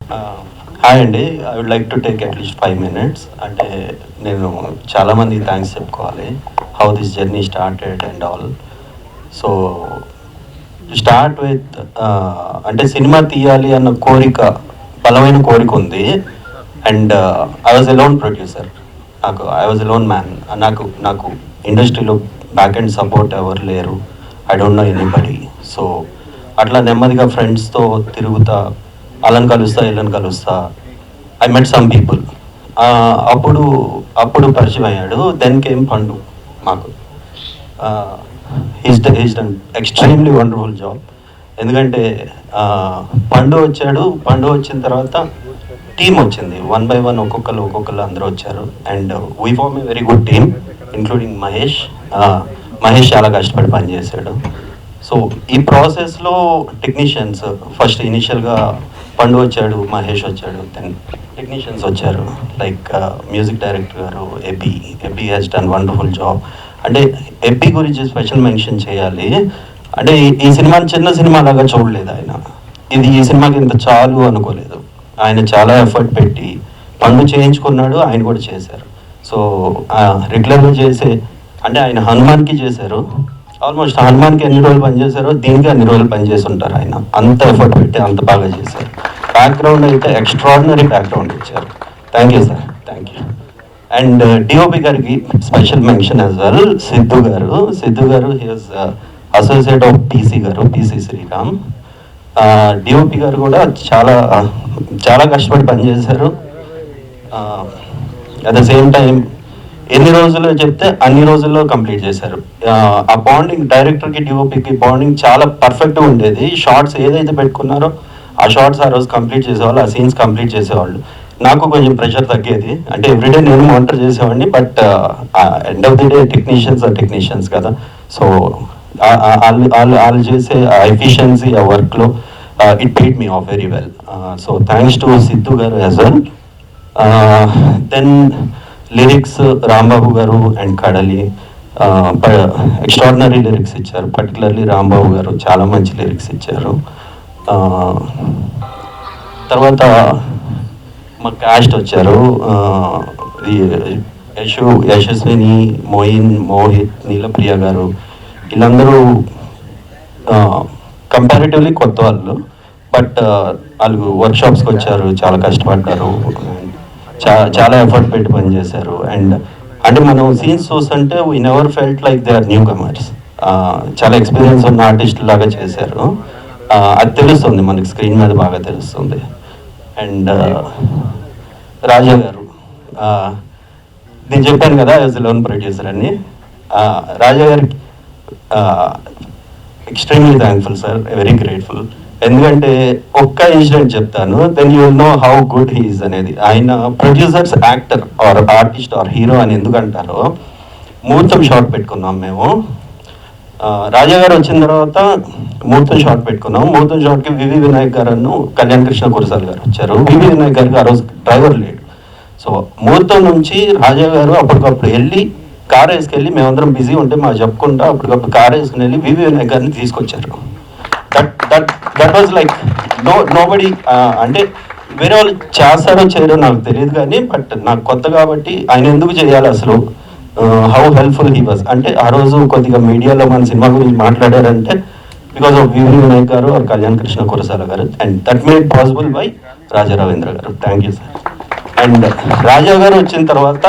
Hi అండి. I would like to take at least 5 minutes. అంటే నేను చాలామంది థ్యాంక్స్ చెప్పుకోవాలి, how this journey started and all. So start with అంటే సినిమా తీయాలి అన్న కోరిక, బలమైన కోరిక ఉంది. And I was alone producer. I was alone man. నాకు ఇండస్ట్రీలో బ్యాక్ అండ్ సపోర్ట్ ఎవరు లేరు. I don't know anybody. So అట్లా నెమ్మదిగా ఫ్రెండ్స్తో తిరుగుతా, అలను కలుస్తా, ఇళ్ళని కలుస్తా. I met some people. అప్పుడు పరిచయం అయ్యాడు. దెన్ కేమ్ పండు. మాకు he's done extremely wonderful job. ఎందుకంటే పండు వచ్చాడు. పండు వచ్చిన తర్వాత టీం వచ్చింది. 1 by 1 ఒక్కొక్కరు అందరూ వచ్చారు. And we form a very good team, including Mahesh. Mahesh చాలా కష్టపడి పనిచేశాడు. సో ఈ ప్రాసెస్లో టెక్నీషియన్స్ ఫస్ట్ ఇనిషియల్గా పండు వచ్చాడు, మహేష్ వచ్చాడు, దెన్ టెక్నీషియన్స్ వచ్చారు. లైక్ మ్యూజిక్ డైరెక్టర్ గారు AB has done wonderful job. అంటే ఎబీ గురించి స్పెషల్ మెన్షన్ చేయాలి. అంటే ఈ సినిమాని చిన్న సినిమా లాగా చూడలేదు ఆయన. ఈ సినిమాకి ఇంత చాలు అనుకోలేదు. ఆయన చాలా ఎఫర్ట్ పెట్టి పండు చేయించుకున్నాడు, ఆయన కూడా చేశారు. సో రెగ్యులర్గా చేసే, అంటే ఆయన హనుమాన్కి చేశారు. ఆల్మోస్ట్ హనుమాన్కి ఎన్ని రోజులు పనిచేశారో దీనికి అన్ని రోజులు పనిచేసి ఉంటారు. ఆయన అంత ఎఫర్ట్ పెట్టి అంత బాగా చేశారు. బ్యాక్గ్రౌండ్ అయితే ఎక్స్ట్రాడినరీ బ్యాక్గ్రౌండ్ ఇచ్చారు. Thank you sir, thank you. And DOP గారికి special mention as well. Siddhu గారు he was associate of PC Sriram. DOP గారు కూడా చాలా కష్టపడి పనిచేశారు. అట్ ద సేమ్ టైం ఎన్ని రోజుల్లో చెప్తే అన్ని రోజుల్లో కంప్లీట్ చేశారు. ఆ బాండింగ్, డైరెక్టర్కి డిఓపికి బాండింగ్ చాలా పర్ఫెక్ట్గా ఉండేది. షార్ట్స్ ఏదైతే పెట్టుకున్నారో ఆ షార్ట్స్ ఆ రోజు కంప్లీట్ చేసేవాళ్ళు, ఆ సీన్స్ కంప్లీట్ చేసేవాళ్ళు. నాకు కొంచెం ప్రెషర్ తగ్గేది. అంటే ఎవ్రీడే నేను మానిటర్ చేసేవాడిని. But end of the day technicians కదా. సో వాళ్ళు చేసే ఆ ఎఫిషియన్సీ, ఆ వర్క్లో it paid me off very well. So thanks to Siddhu garu as well. Then lyrics Rambabu garu and Kadali extraordinary lyrics ఇచ్చారు. పర్టికులర్లీ రాంబాబు గారు చాలా మంచి లిరిక్స్ ఇచ్చారు. తర్వాత మా క్యాస్ట్ వచ్చారు. యశస్విని, మోహిత్, నీలప్రియ గారు, వీళ్ళందరూ కంపారిటివ్లీ కొత్త వాళ్ళు. బట్ వాళ్ళు వర్క్షాప్స్కి వచ్చారు, చాలా కష్టపడ్డారు, చాలా ఎఫర్ట్ పెట్టి పనిచేశారు. అండ్ అంటే మనం సీన్స్ చూస్తుంటే we never felt like they are newcomers. చాలా ఎక్స్పీరియన్స్ ఉన్న ఆర్టిస్ట్ లాగా చేశారు. అది తెలుస్తుంది మనకి, స్క్రీన్ మీద బాగా తెలుస్తుంది. అండ్ రాజా గారు, నేను చెప్పాను కదా యాజ్ లోన్ ప్రొడ్యూసర్ అని. రాజా గారికి extremely thankful sir, very grateful. ఎందుకంటే ఒక్క ఇన్సిడెంట్ చెప్తాను, then you will know how good he is అనేది. ఆయన producers actor or artist or hero అని ఎందుకు అంటారో, ముహూర్తం షాట్ పెట్టుకున్నాం మేము. రాజా గారు వచ్చిన తర్వాత ముహూర్తం షాట్ పెట్టుకున్నాం. ముహూర్తం షాట్కి వివి వినాయక్ గారు, కళ్యాణ్ కృష్ణ కురసాల గారు వచ్చారు. వివి వినాయక్ గారికి ఆ రోజు డ్రైవర్ లేడు. సో ముహూర్తం నుంచి రాజా గారు అప్పటికప్పుడు వెళ్ళి కార్ వేసుకెళ్ళి, మేమందరం బిజీ ఉంటే మాకు చెప్పుకుంటా అప్పటికప్పుడు కార్ వేసుకుని వెళ్ళి వివి వినాయక్ గారిని తీసుకొచ్చారు. That was like nobody. అంటే వేరే వాళ్ళు చేస్తారో చేయరో నాకు తెలియదు కానీ, బట్ నాకు కొత్త కాబట్టి ఆయన ఎందుకు చేయాలి అసలు, హౌ హెల్ప్ఫుల్ హీ వాజ్. అంటే ఆ రోజు కొద్దిగా మీడియాలో మన సినిమా గురించి మాట్లాడారంటే బికాస్ ఆఫ్ వివి వినాయక్ గారు are Kalyan Krishna Kurasala garu. And that made possible by Raja Ravindra garu. Thank you sir. And Raja garu వచ్చిన తర్వాత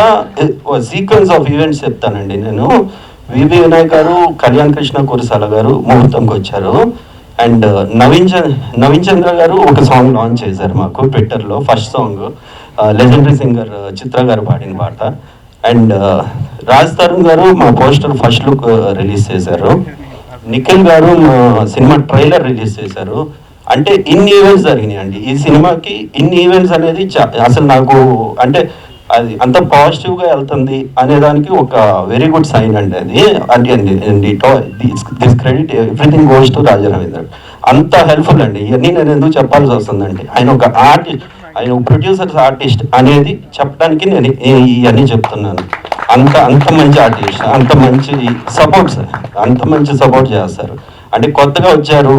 సీక్వెన్స్ ఆఫ్ ఈవెంట్స్ చెప్తానండి నేను. వివి వినాయక్ గారు, కళ్యాణ్ కృష్ణ కురసాల గారు ముహూర్తంకి వచ్చారు. అండ్ నవీన్ చంద్ర గారు ఒక సాంగ్ లాంచ్ చేశారు మాకు ట్విట్టర్లో. ఫస్ట్ సాంగ్ లెజెండరీ సింగర్ చిత్ర గారు పాడిన పాట. అండ్ రాజ్ తరుణ్ గారు మా పోస్టర్ ఫస్ట్ లుక్ రిలీజ్ చేశారు. నిఖిల్ గారు మా సినిమా ట్రైలర్ రిలీజ్ చేశారు. అంటే ఇన్ని ఈవెంట్స్ జరిగినాయి అండి ఈ సినిమాకి. ఇన్ని ఈవెంట్స్ అనేది అసలు నాకు అంటే అది అంత పాజిటివ్గా వెళ్తుంది అనేదానికి ఒక వెరీ గుడ్ సైన్ అండి అది. అంటే this credit everything goes to Raja Ravindra. అంత హెల్ప్ఫుల్ అండి. ఇవన్నీ నేను ఎందుకు చెప్పాల్సి వస్తుందండి, ఆయన ఒక ఆర్టిస్ట్, ఆయన ప్రొడ్యూసర్స్ ఆర్టిస్ట్ అనేది చెప్పడానికి నేను ఇవన్నీ చెప్తున్నాను. అంత మంచి ఆర్టిస్ట్, అంత మంచి సపోర్ట్ సార్, అంత మంచి సపోర్ట్ చేస్తారు. అంటే కొత్తగా వచ్చారు,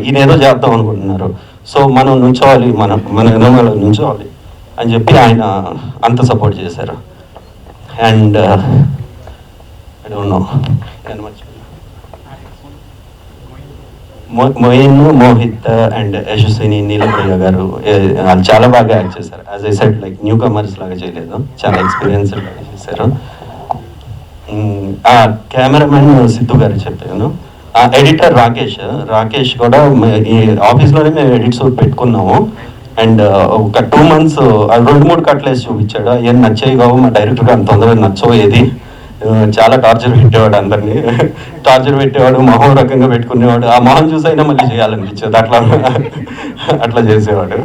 ఈయన ఏదో చేద్దాం అనుకుంటున్నారు. సో మనం నుంచోవాలి, మన ఎన్నోమలో నుంచోవాలి అని చెప్పి ఆయన అంత సపోర్ట్ చేశారు. And I don't know Moin, Mohit and Yashaswini, Neelapriya garu వాళ్ళు చాలా బాగా యాక్ట్ చేశారు. As I said, like newcomers లాగా చేయలేదు, చాలా ఎక్స్పీరియన్స్డ్ లాగా చేశారు. కెమెరామెన్ సిద్ధు గారు చెప్పాను. ఎడిటర్ రాకేష్ కూడా ఈ ఆఫీస్లోనే మేము ఎడిట్స్ పెట్టుకున్నాము. అండ్ ఒక 2 months 2-3 కట్లు వేసి చూపించాడు. ఏం నచ్చేవి కావు, మా డైరెక్టర్గా అంత తొందరగా నచ్చోయేది. చాలా టార్చర్ పెట్టేవాడు, అందరినీ టార్చర్ పెట్టేవాడు, మొహం రకంగా పెట్టుకునేవాడు. ఆ మొహం చూసైనా మళ్ళీ చేయాలనిపించేది, అట్లా చేసేవాడు.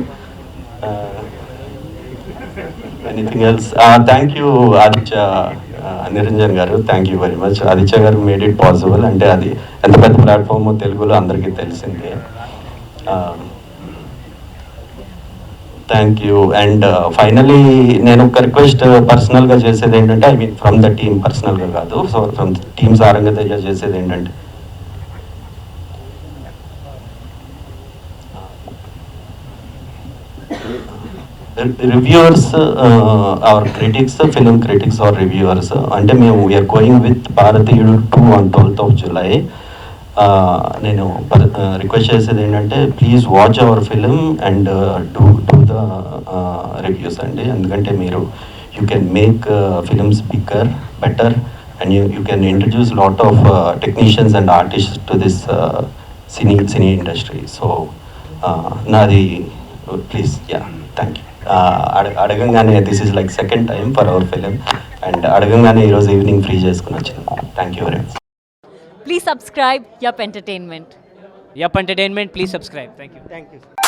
Anything else? Thank you Aditya, Niranjan garu, thank you very much. Aditya garu made it possible. అంటే అది ఎంత పెద్ద ప్లాట్ఫామ్ తెలుగులో అందరికీ తెలిసిందే. Thank you. అండ్ ఫైనలీ నేను ఒక రిక్వెస్ట్ పర్సనల్గా చేసేది ఏంటంటే, I mean from the team, పర్సనల్గా కాదు, సో ఫ్రమ్ టీమ్ సారంగా చేసేది ఏంటంటే, reviewers or critics, film critics or reviewers, అంటే మేము వీఆర్ గోయింగ్ విత్ భారతీయుడు 2 on 12th of July. నేను రిక్వెస్ట్ చేసేది ఏంటంటే, please watch hour film and do the reviews అండి. ఎందుకంటే మీరు you can make films bigger, better, and you can introduce lot of technicians and artist to this cine industry. So నాది please, yeah, thank you. అడగంగానే this is like second time for hour film, and అడగంగానే ఈరోజు evening free చేసుకుని వచ్చింది. Thank you very much. Please subscribe Yup Entertainment. Yup Entertainment, please subscribe. Thank you.